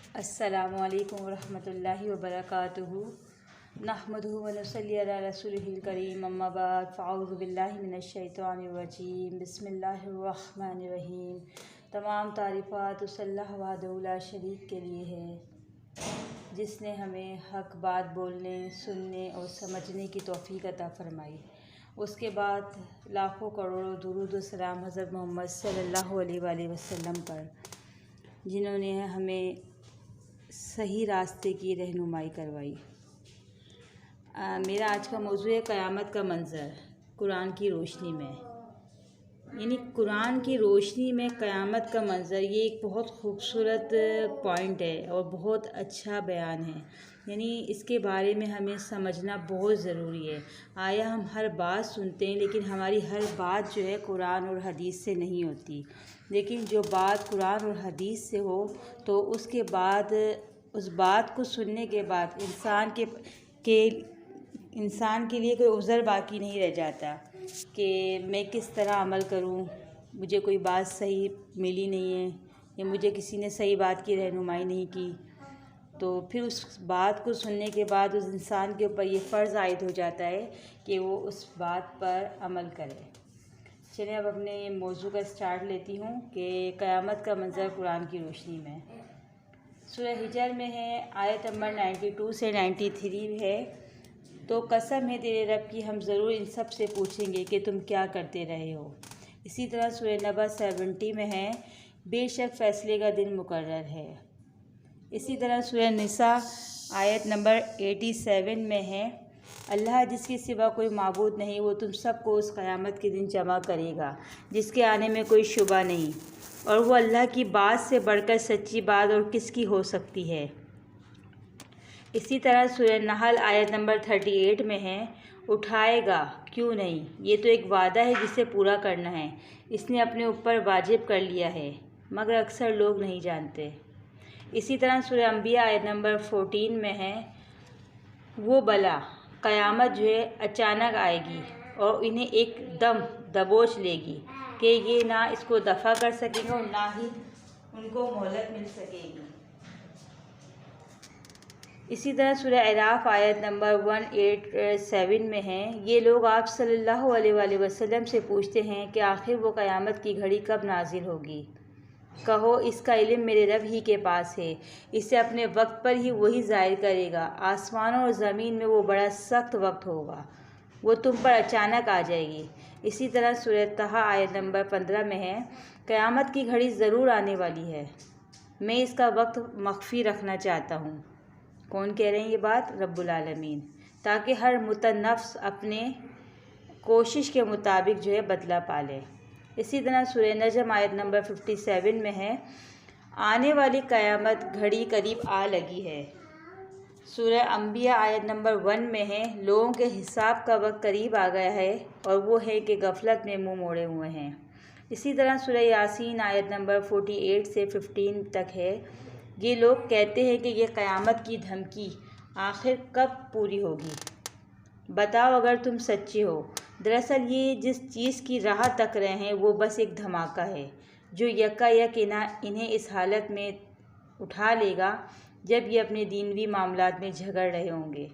अस्सलामुअलैकुम वरहमतुल्लाहि वबरकातुहू। नहमदुहु व नसल्ली अला रसूलिहिल करीम, अम्मा बाद, फ़अऊज़ु बिल्लाहि मिनश्शैतानिर रजीम, बिस्मिल्लाहिर रहमानिर रहीम। तमाम तारीफ़ात उस अल्लाह वहदहू ला शरीक के लिए है जिसने हमें हक़ बात बोलने, सुनने और समझने की तौफ़ीक़ अता फ़रमाई। उसके बाद लाखों करोड़ों दुरूद व सलाम हज़रत मोहम्मद सल्लल्लाहु अलैहि वसल्लम पर, जिन्होंने हमें सही रास्ते की रहनुमाई करवाई। मेरा आज का मौज़ू है क़यामत का मंज़र कुरान की रोशनी में। यानी कुरान की रोशनी में क़यामत का मंज़र, ये एक बहुत ख़ूबसूरत पॉइंट है और बहुत अच्छा बयान है। यानी इसके बारे में हमें समझना बहुत ज़रूरी है। आया हम हर बात सुनते हैं, लेकिन हमारी हर बात जो है कुरान और हदीस से नहीं होती। लेकिन जो बात कुरान और हदीस से हो तो उसके बाद, उस बात को सुनने के बाद इंसान के लिए कोई उज़र बाकी नहीं रह जाता कि मैं किस तरह अमल करूं। मुझे कोई बात सही मिली नहीं है या मुझे किसी ने सही बात की रहनुमाई नहीं की, तो फिर उस बात को सुनने के बाद उस इंसान के ऊपर ये फ़र्ज़ आयद हो जाता है कि वो उस बात पर अमल करे। चलिए अब अपने मौज़ू का स्टार्ट लेती हूँ कि क़यामत का मंज़र कुरान की रोशनी में। सूरह हिजर में है, आयत नंबर 92 से 93 है। तो कसम है तेरे रब की, हम ज़रूर इन सब से पूछेंगे कि तुम क्या करते रहे हो। इसी तरह सूरह नबा 70 में है, बेशक फ़ैसले का दिन मुकर्रर है। इसी तरह सूरह निसा आयत नंबर 87 में है, अल्लाह जिसके सिवा कोई माबूद नहीं, वो तुम सबको उस क़यामत के दिन जमा करेगा जिसके आने में कोई शुबा नहीं, और वो अल्लाह की बात से बढ़कर सच्ची बात और किसकी हो सकती है। इसी तरह सूरह नहल आयत नंबर 38 में है, उठाएगा क्यों नहीं, ये तो एक वादा है जिसे पूरा करना है, इसने अपने ऊपर वाजिब कर लिया है, मगर अक्सर लोग नहीं जानते। इसी तरह सूरह अंबिया आयत नंबर 14 में है, वो बला क़यामत जो है अचानक आएगी और इन्हें एकदम दबोच लेगी कि ये ना इसको दफ़ा कर सकेंगे और ना ही उनको मोहलत मिल सकेगी। इसी तरह सूरह अराफ आयत नंबर 187 में है, ये लोग आप सल्लल्लाहु अलैहि वसल्लम से पूछते हैं कि आखिर वो क़यामत की घड़ी कब नाजिल होगी। कहो इसका इल्म मेरे रब ही के पास है, इसे अपने वक्त पर ही वही ज़ाहिर करेगा। आसमानों और ज़मीन में वो बड़ा सख्त वक्त होगा, वो तुम पर अचानक आ जाएगी। इसी तरह सूरह तहा आयत नंबर 15 में है, क़यामत की घड़ी ज़रूर आने वाली है, मैं इसका वक्त मख्फी रखना चाहता हूँ। कौन कह रहे हैं ये बात? रब्बुल आलमीन, ताकि हर मुतनफ्स अपने कोशिश के मुताबिक जो है बदला पाले। इसी तरह सूरह नजम आयत नंबर 57 में है, आने वाली क़यामत घड़ी करीब आ लगी है। सूरह अंबिया आयत नंबर 1 में है, लोगों के हिसाब का वक्त करीब आ गया है और वो है कि गफलत में मुंह मोड़े हुए हैं। इसी तरह सूरह यासीन आयत नंबर 48 से 15 तक है, ये लोग कहते हैं कि ये क़यामत की धमकी आखिर कब पूरी होगी, बताओ अगर तुम सच्चे हो। दरअसल ये जिस चीज़ की राह तक रहे हैं वो बस एक धमाका है जो यकायक इन्हें इस हालत में उठा लेगा जब ये अपने दीनवी मामलात में झगड़ रहे होंगे,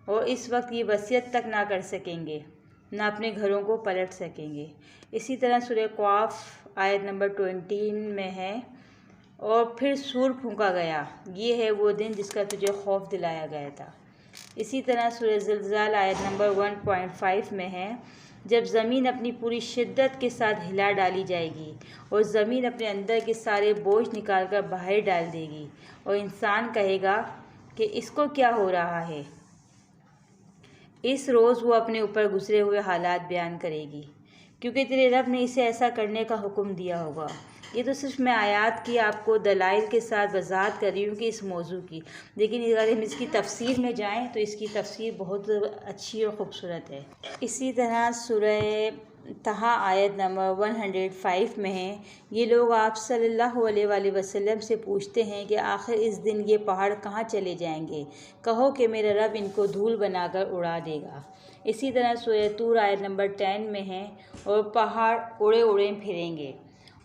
और इस वक्त ये वसीयत तक ना कर सकेंगे, ना अपने घरों को पलट सकेंगे। इसी तरह सूरह क़ाफ आयत नंबर 20 में है, और फिर सूर फूंका गया, ये है वो दिन जिसका तुझे खौफ दिलाया गया था। इसी तरह सूरह ज़िलज़ाल आयत नंबर 1.5 में है, जब ज़मीन अपनी पूरी शिद्दत के साथ हिला डाली जाएगी और ज़मीन अपने अंदर के सारे बोझ निकाल कर बाहर डाल देगी, और इंसान कहेगा कि इसको क्या हो रहा है। इस रोज़ वो अपने ऊपर गुजरे हुए हालात बयान करेगी, क्योंकि तेरे रब ने इसे ऐसा करने का हुक्म दिया होगा। ये तो सिर्फ मैं आयात की आपको दलाइल के साथ वजाहत कर रही हूँ कि इस मौजू की, लेकिन अगर हम इसकी तफसीर में जाएं तो इसकी तफसीर बहुत अच्छी और ख़ूबसूरत है। इसी तरह सूरह तहा आयत नंबर 105 में है, ये लोग आप सल्लल्लाहु अलैहि वसल्लम से पूछते हैं कि आखिर इस दिन ये पहाड़ कहाँ चले जाएंगे। कहो कि मेरा रब इनको धूल बनाकर उड़ा देगा। इसी तरह सूरह तूर आयत नंबर 10 में है, और पहाड़ उड़े उड़े फिरेंगे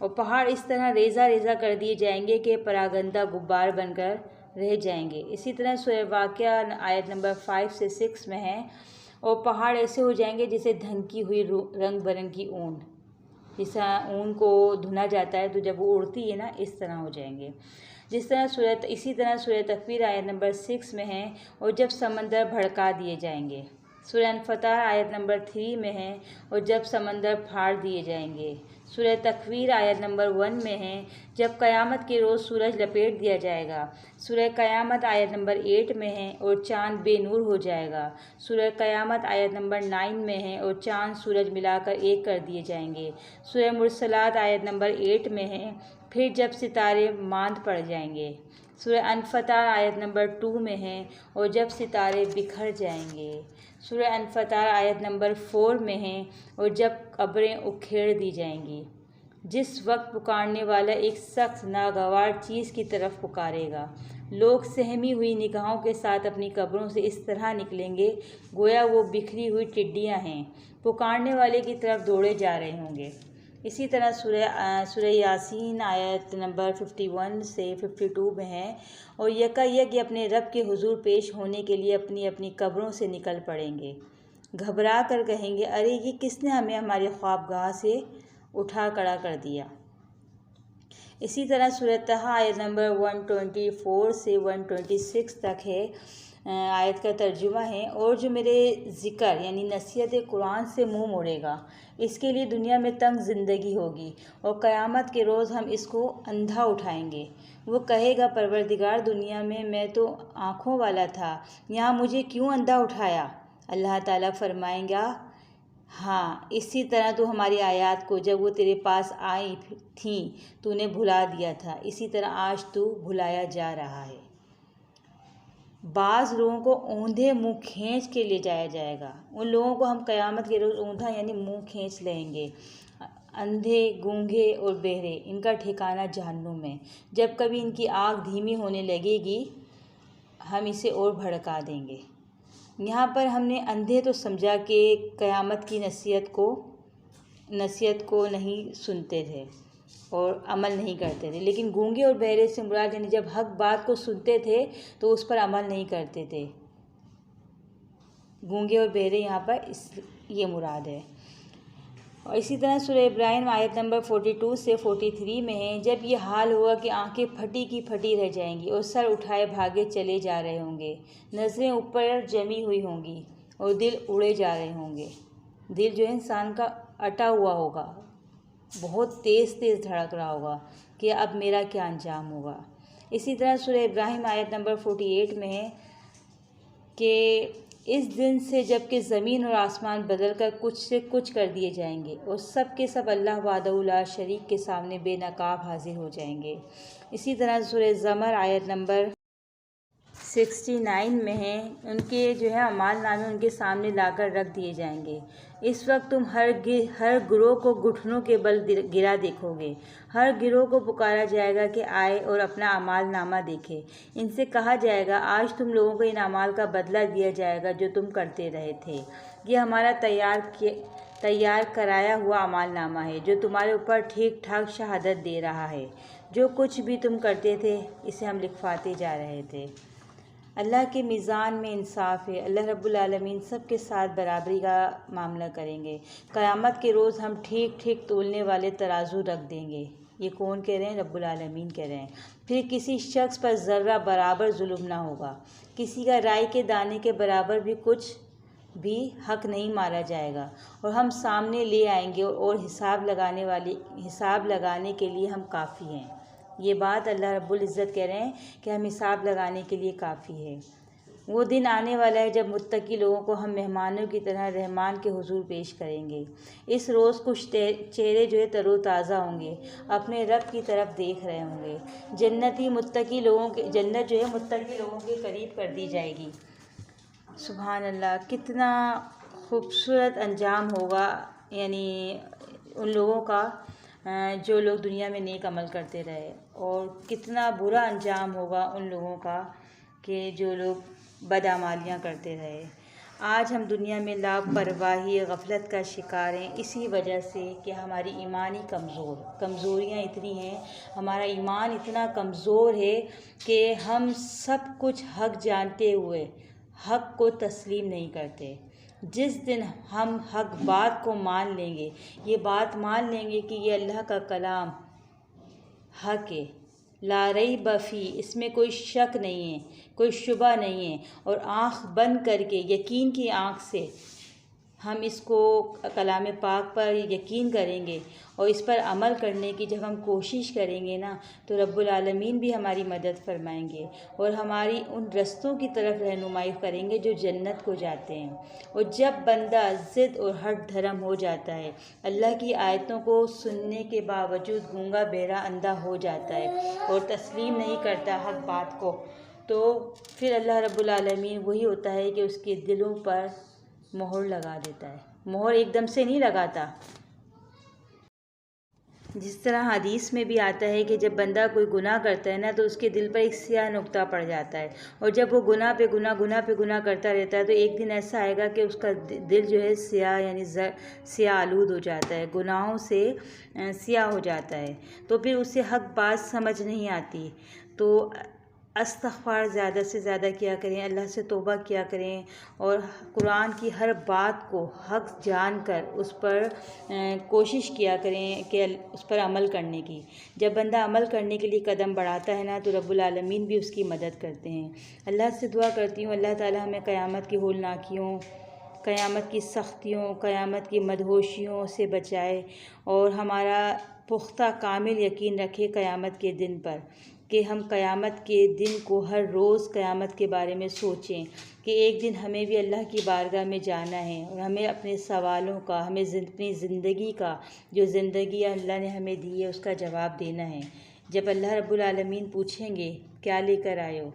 और पहाड़ इस तरह रेज़ा रेज़ा कर दिए जाएंगे कि परागंदा गुब्बार बनकर रह जाएंगे। इसी तरह सूरह वाक़िया आयत नंबर 5 से 6 में है, और पहाड़ ऐसे हो जाएंगे जैसे धनकी हुई रंग बिरंगी ऊन, जैसा ऊन को धुना जाता है तो जब वो उड़ती है ना, इस तरह हो जाएंगे। इसी तरह सूरह तकवीर आयत नंबर 6 में है, और जब समंदर भड़का दिए जाएंगे। सूरह अनफतार आयत नंबर 3 में है, और जब समंदर फाड़ दिए जाएंगे। सूरह तकवीर आयत नंबर 1 में है, जब क़यामत के रोज़ सूरज लपेट दिया जाएगा। सूरह क़यामत आयत नंबर 8 में है, और चाँद बेनूर हो जाएगा। सूरह क़यामत आयत नंबर 9 में है, और चाँद सूरज मिलाकर एक कर दिए जाएंगे। सूरह मुरसलात आयत नंबर 8 में है, फिर जब सितारे मांद पड़ जाएंगे। सूरह अनफतार आयत नंबर 2 में है, और जब सितारे बिखर जाएंगे। सूरह अनफतार आयत नंबर 4 में है, और जब कब्रें उखेड़ दी जाएंगी। जिस वक्त पुकारने वाला एक सख्त नागवार चीज़ की तरफ पुकारेगा, लोग सहमी हुई निगाहों के साथ अपनी कब्रों से इस तरह निकलेंगे गोया वो बिखरी हुई टिड्डियाँ हैं, पुकारने वाले की तरफ दौड़े जा रहे होंगे। इसी तरह सूरह यासीन आयत नंबर 51 से 52 में है, और यकायक अपने रब के हुजूर पेश होने के लिए अपनी अपनी कब्रों से निकल पड़ेंगे। घबरा कर कहेंगे, अरे ये किसने हमें हमारे ख्वाबगाह से उठा खड़ा कर दिया। इसी तरह सूरह तहा आयत नंबर 124 से 126 तक है। आयत का तर्जुमा है, और जो मेरे ज़िक्र यानी नसीहत कुरान से मुंह मोड़ेगा, इसके लिए दुनिया में तंग ज़िंदगी होगी, और क़यामत के रोज़ हम इसको अंधा उठाएंगे। वो कहेगा, परवरदिगार, दुनिया में मैं तो आँखों वाला था, यहाँ मुझे क्यों अंधा उठाया? अल्लाह ताला फरमाएगा, हाँ, इसी तरह तो हमारी आयत को जब वो तेरे पास आई थी तूने भुला दिया था, इसी तरह आज तू भुलाया जा रहा है। बाज़ लोगों को औंधे मुंह खींच के ले जाया जाएगा। उन लोगों को हम क़यामत के रोज़ औंधा यानी मुंह खींच लेंगे। अंधे, गूंगे और बहरे, इनका ठिकाना जहन्नुम है। जब कभी इनकी आग धीमी होने लगेगी, हम इसे और भड़का देंगे। यहाँ पर हमने अंधे तो समझा कि क़यामत की नसीहत को नहीं सुनते थे और अमल नहीं करते थे, लेकिन गूंगे और बहरे से मुराद यानी जब हक बात को सुनते थे तो उस पर अमल नहीं करते थे। गूंगे और बहरे यहाँ पर ये मुराद है। और इसी तरह सूरह इब्राहिम आयत नंबर 42 से 43 में है, जब ये हाल हुआ कि आंखें फटी की फटी रह जाएंगी और सर उठाए भागे चले जा रहे होंगे, नज़रें ऊपर जमी हुई होंगी और दिल उड़े जा रहे होंगे। दिल जो है इंसान का अटा हुआ होगा, बहुत तेज़ तेज़ धड़क रहा होगा कि अब मेरा क्या अंजाम होगा। इसी तरह सूरह इब्राहिम आयत नंबर 48 में है कि इस दिन से जबकि ज़मीन और आसमान बदल कर कुछ से कुछ कर दिए जाएंगे और सब के सब अल्लाह वहदहू ला शरीक के सामने बेनकाब हाजिर हो जाएंगे। इसी तरह सूरह ज़मर आयत नंबर 69 में है, उनके जो है अमाल नामे उनके सामने लाकर रख दिए जाएंगे। इस वक्त तुम हर गिरोह को घुटनों के बल गिरा देखोगे। हर गिरोह को पुकारा जाएगा कि आए और अपना अमाल नामा देखे। इनसे कहा जाएगा, आज तुम लोगों को इन अमाल का बदला दिया जाएगा जो तुम करते रहे थे। ये हमारा तैयार कराया हुआ अमाल नामा है जो तुम्हारे ऊपर ठीक ठाक शहादत दे रहा है। जो कुछ भी तुम करते थे इसे हम लिखवाते जा रहे थे। अल्लाह के मीज़ान में इंसाफ है। अल्लाह रब्बुल आलमीन सब के साथ बराबरी का मामला करेंगे। क़यामत के रोज़ हम ठीक ठीक तोलने वाले तराजू रख देंगे। ये कौन कह रहे हैं? रब्बुल आलमीन कह रहे हैं। फिर किसी शख्स पर ज़र्रा बराबर जुल्म ना होगा। किसी का राई के दाने के बराबर भी कुछ भी हक नहीं मारा जाएगा और हम सामने ले आएंगे और हिसाब लगाने के लिए हम काफ़ी हैं। ये बात अल्लाह रब्बुल इज़्ज़त कह रहे हैं कि हम हिसाब लगाने के लिए काफ़ी है। वो दिन आने वाला है जब मुत्तकी लोगों को हम मेहमानों की तरह रहमान के हुजूर पेश करेंगे। इस रोज़ कुछ चेहरे जो है तरोताज़ा होंगे, अपने रब की तरफ देख रहे होंगे। जन्नत जो है मुत्तकी लोगों के करीब कर दी जाएगी। सुभान अल्लाह, कितना खूबसूरत अंजाम होगा यानी उन लोगों का जो लोग दुनिया में नेक अमल करते रहे, और कितना बुरा अंजाम होगा उन लोगों का कि जो लोग बदअमालियाँ करते रहे। आज हम दुनिया में लापरवाही गफलत का शिकार हैं, इसी वजह से कि हमारी ईमानी कमज़ोरियाँ इतनी हैं, हमारा ईमान इतना कमज़ोर है कि हम सब कुछ हक जानते हुए हक को तस्लीम नहीं करते। जिस दिन हम हक बात को मान लेंगे, ये बात मान लेंगे कि ये अल्लाह का कलाम हक है, ला रैब फी, इसमें कोई शक नहीं है, कोई शुबा नहीं है, और आँख बंद करके यकीन की आँख से हम इसको कलाम पाक पर यकीन करेंगे और इस पर अमल करने की जब हम कोशिश करेंगे ना, तो रब्बुल आलमीन भी हमारी मदद फरमाएंगे और हमारी उन रस्तों की तरफ रहनुमाई करेंगे जो जन्नत को जाते हैं। और जब बंदा ज़िद और हट धर्म हो जाता है, अल्लाह की आयतों को सुनने के बावजूद गूंगा बहरा अंधा हो जाता है और तस्लीम नहीं करता हक बात को, तो फिर अल्लाह रब्बुल आलमीन वही होता है कि उसके दिलों पर मोहर लगा देता है। मोहर एकदम से नहीं लगाता। जिस तरह हदीस में भी आता है कि जब बंदा कोई गुनाह करता है ना, तो उसके दिल पर एक स्याह नुक्ता पड़ जाता है, और जब वो गुनाह पे गुनाह करता रहता है, तो एक दिन ऐसा आएगा कि उसका दिल जो है स्याह यानी स्याह आलूद हो जाता है, गुनाहों से स्याह हो जाता है। तो फिर उसे हक बात समझ नहीं आती। तो इस्तग़फ़ार ज़्यादा से ज़्यादा किया करें, अल्लाह से तौबा किया करें और कुरान की हर बात को हक़ जानकर उस पर कोशिश किया करें कि उस पर अमल करने की। जब बंदा अमल करने के लिए कदम बढ़ाता है ना, तो रब्बुल आलमीन भी उसकी मदद करते हैं। अल्लाह से दुआ करती हूँ अल्लाह ताला हमें क़यामत की होलनाकियों, क़यामत की सख्तियों, क़यामत की मदहोशियों से बचाए और हमारा पुख्ता कामिल यकीन रखे क़यामत के दिन पर, कि हम क़यामत के दिन को हर रोज़ क़यामत के बारे में सोचें कि एक दिन हमें भी अल्लाह की बारगाह में जाना है और हमें अपने सवालों का, हमें अपनी ज़िंदगी का, जो ज़िंदगी अल्लाह ने हमें दी है, उसका जवाब देना है। जब अल्लाह रब्बुल आलमीन पूछेंगे क्या लेकर आए हो,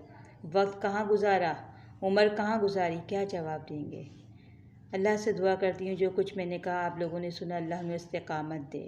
वक्त कहाँ गुजारा, उम्र कहाँ गुजारी, क्या जवाब देंगे। अल्लाह से दुआ करती हूँ जो कुछ मैंने कहा आप लोगों ने सुना, अल्लाह हमें इस्तिक़ामत दे।